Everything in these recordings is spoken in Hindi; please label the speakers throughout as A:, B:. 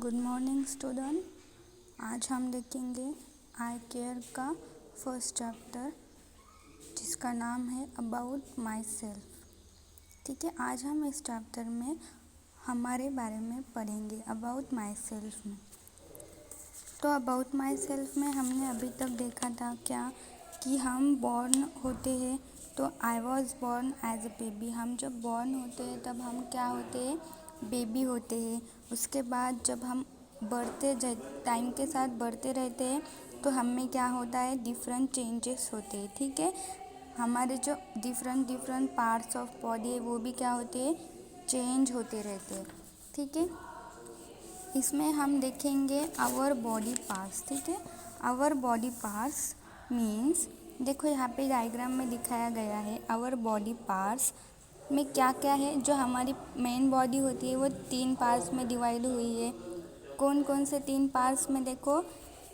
A: Good morning student. आज हम देखेंगे आई केयर का फर्स्ट चैप्टर जिसका नाम है अबाउट माई सेल्फ। ठीक है, आज हम इस चैप्टर में हमारे बारे में पढ़ेंगे अबाउट माई सेल्फ में। तो अबाउट माई सेल्फ में हमने अभी तक देखा था क्या कि हम बॉर्न होते हैं तो I was born as a baby. हम जब बॉर्न होते हैं तब हम क्या होते हैं, बेबी होते हैं। उसके बाद जब हम टाइम के साथ बढ़ते रहते हैं तो हमें क्या होता है, डिफरेंट चेंजेस होते हैं। ठीक है, हमारे जो डिफरेंट पार्ट्स ऑफ बॉडी है वो भी क्या होते हैं, चेंज होते रहते हैं। ठीक है, इसमें हम देखेंगे आवर बॉडी पार्ट्स। ठीक है, आवर बॉडी पार्ट्स मीन्स देखो यहाँ पे डायग्राम में दिखाया गया है आवर बॉडी पार्ट्स में क्या क्या है। जो हमारी मेन बॉडी होती है वो 3 पार्ट्स में डिवाइड हुई है। कौन कौन से 3 पार्ट्स में, देखो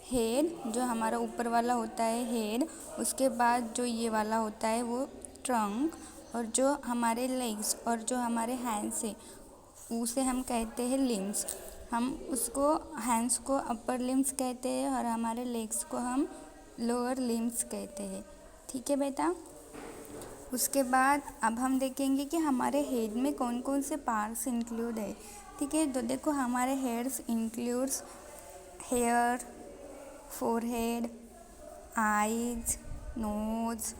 A: हेड जो हमारा ऊपर वाला होता है हेड, उसके बाद जो ये वाला होता है वो ट्रंक, और जो हमारे लेग्स और जो हमारे हैंड्स है उसे हम कहते हैं लिम्स। हम उसको हैंड्स को अपर लिम्स कहते हैं और हमारे लेग्स को हम लोअर लिम्स कहते हैं। ठीक है बेटा, उसके बाद अब हम देखेंगे कि हमारे हेड में कौन कौन से पार्ट्स इंक्लूड है। ठीक है, तो देखो हमारे heads includes hair, forehead, eyes, nose,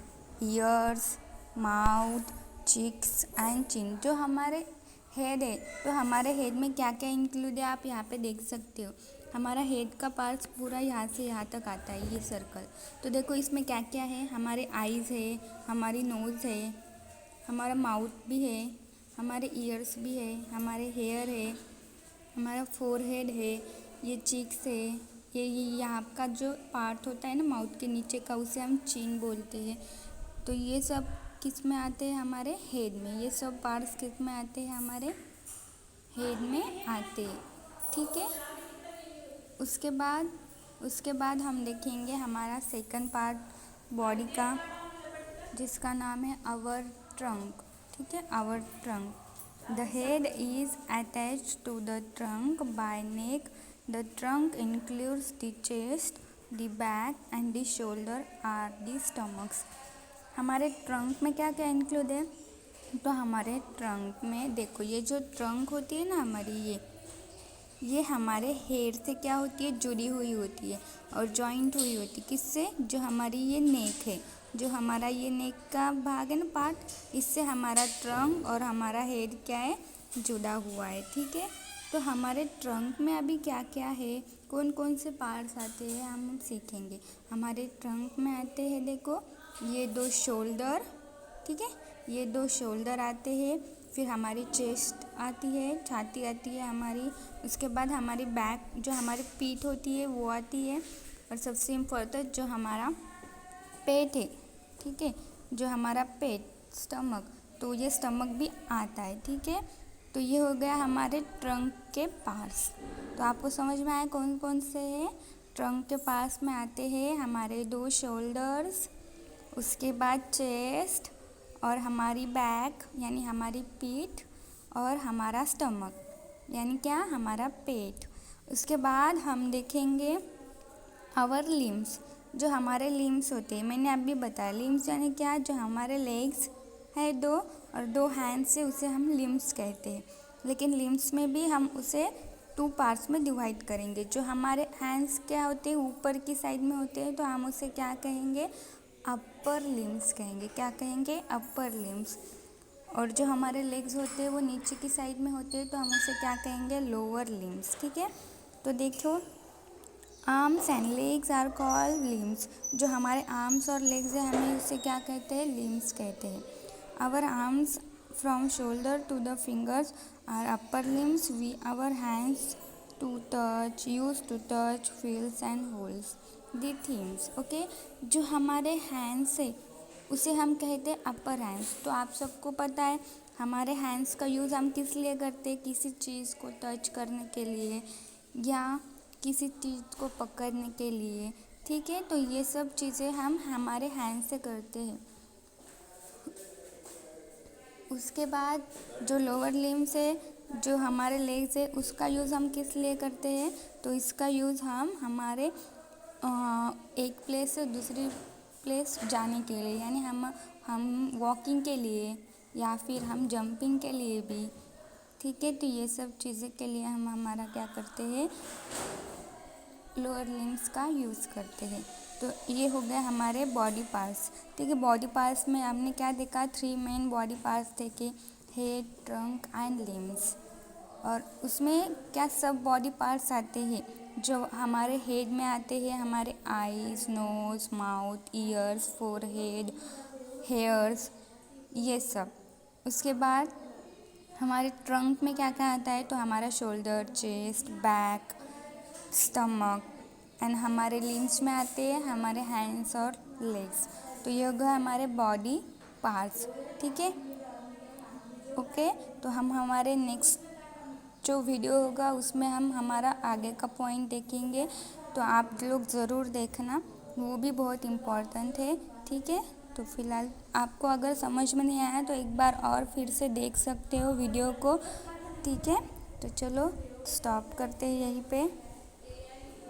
A: ears, mouth, cheeks and chin. जो हमारे हेड है तो हमारे हेड में क्या क्या इंक्लूड है आप यहाँ पे देख सकते हो। हमारा हेड का पार्ट्स पूरा यहाँ से यहाँ तक आता है, ये सर्कल। तो देखो इसमें क्या क्या है, हमारे आईज़ है, हमारी नोज़ है, हमारा माउथ भी है, हमारे ईयर्स भी है, हमारे हेयर है, हमारा फोरहेड है, ये चिक्स है, ये यहाँ का जो पार्ट होता है ना माउथ के नीचे का उसे हम चिन बोलते हैं। तो ये सब किस में आते हैं, हमारे हेड में। ये सब पार्ट्स किस में आते हैं, हमारे हेड में आते हैं। ठीक है, उसके बाद हम देखेंगे हमारा सेकंड पार्ट बॉडी का जिसका नाम है आवर ट्रंक। ठीक है, our trunk. The head is attached to the trunk by neck. The trunk includes the chest, the back and the shoulder are the stomachs. हमारे ट्रंक में क्या क्या इंक्लूड है, तो हमारे ट्रंक में देखो ये जो ट्रंक होती है ना हमारी, ये हमारे हेड से क्या होती है, जुड़ी हुई होती है और जॉइंट हुई होती है। किससे, जो हमारी ये नेक है, जो हमारा ये नेक का भाग है ना पार्ट, इससे हमारा ट्रंक और हमारा हेड क्या है, जुड़ा हुआ है। ठीक है, तो हमारे ट्रंक में अभी क्या क्या है, कौन कौन से पार्ट्स आते हैं हम सीखेंगे। हमारे ट्रंक में आते हैं, देखो ये 2 शोल्डर। ठीक है, ये 2 शोल्डर आते हैं, फिर हमारी चेस्ट आती है, छाती आती है हमारी। उसके बाद हमारी बैक जो हमारी पीठ होती है वो आती है, और सबसे इम्पोर्टेंट जो हमारा पेट है। ठीक है, जो हमारा पेट स्टमक, तो ये स्टमक भी आता है। ठीक है, तो ये हो गया हमारे ट्रंक के पार्ट्स। तो आपको समझ में आया कौन कौन से हैं। ट्रंक के पास में आते हैं हमारे 2 शोल्डर्स, उसके बाद चेस्ट और हमारी बैक यानी हमारी पीठ, और हमारा स्टमक यानी क्या, हमारा पेट। उसके बाद हम देखेंगे आवर लिम्स। जो हमारे लिम्स होते हैं, मैंने अभी बताया लिम्स यानी क्या, जो हमारे लेग्स है 2 और 2 हैंड्स से उसे हम लिम्स कहते हैं। लेकिन लिम्स में भी हम उसे 2 पार्ट्स में डिवाइड करेंगे। जो हमारे हैंड्स क्या होते हैं, ऊपर की साइड में होते हैं, तो हम उसे क्या कहेंगे, अपर लिम्स कहेंगे। क्या कहेंगे, अपर लिम्स। और जो हमारे लेग्स होते हैं वो नीचे की साइड में होते हैं, तो हम उसे क्या कहेंगे, लोअर लिम्स। ठीक है, तो देखो arms and legs are called limbs. जो हमारे आर्म्स और लेग्स है हमें उसे क्या कहते हैं, लिम्स कहते हैं। Our arms from shoulder to the fingers are upper limbs. We our hands to touch, use to touch, feels and holds the things. Okay, जो हमारे हैंड्स है उसे हम कहते हैं अपर हैंड्स। तो आप सबको पता है हमारे हैंड्स का यूज़ हम किस लिए करते हैं, किसी चीज़ को टच करने के लिए या किसी चीज़ को पकड़ने के लिए। ठीक है, तो ये सब चीज़ें हम हमारे हैंड से करते हैं। उसके बाद जो लोअर लिम्स है जो हमारे लेग्स है उसका यूज़ हम किस लिए करते हैं, तो इसका यूज़ हम हमारे एक प्लेस से दूसरी प्लेस जाने के लिए, यानी हम वॉकिंग के लिए या फिर हम जंपिंग के लिए भी, ठीक है। तो ये सब चीज़ें के लिए हम हमारा क्या करते हैं, लोअर लिम्स का यूज़ करते हैं। तो ये हो गया हमारे बॉडी पार्ट्स, ठीक है। बॉडी पार्ट्स में हमने क्या देखा, 3 मेन बॉडी पार्ट्स देखे, हेड, ट्रंक एंड लिम्स। और उसमें क्या सब बॉडी पार्ट्स आते हैं, जो हमारे हेड में आते हैं हमारे eyes, nose, mouth, ears, forehead, hairs, ये सब। उसके बाद हमारे ट्रंक में क्या क्या आता है, तो हमारा shoulder, chest, back, stomach. And हमारे लिम्स में आते हैं हमारे हैंड्स और लेग्स। तो ये होगा हमारे बॉडी पार्ट्स, ठीक है। ओके, तो हम हमारे नेक्स्ट जो वीडियो होगा उसमें हम हमारा आगे का पॉइंट देखेंगे, तो आप लोग ज़रूर देखना, वो भी बहुत इम्पोर्टेंट है, ठीक है। तो फिलहाल आपको अगर समझ में नहीं आया तो एक बार और फिर से देख सकते हो वीडियो को, ठीक है। तो चलो स्टॉप करते हैं यहीं पे।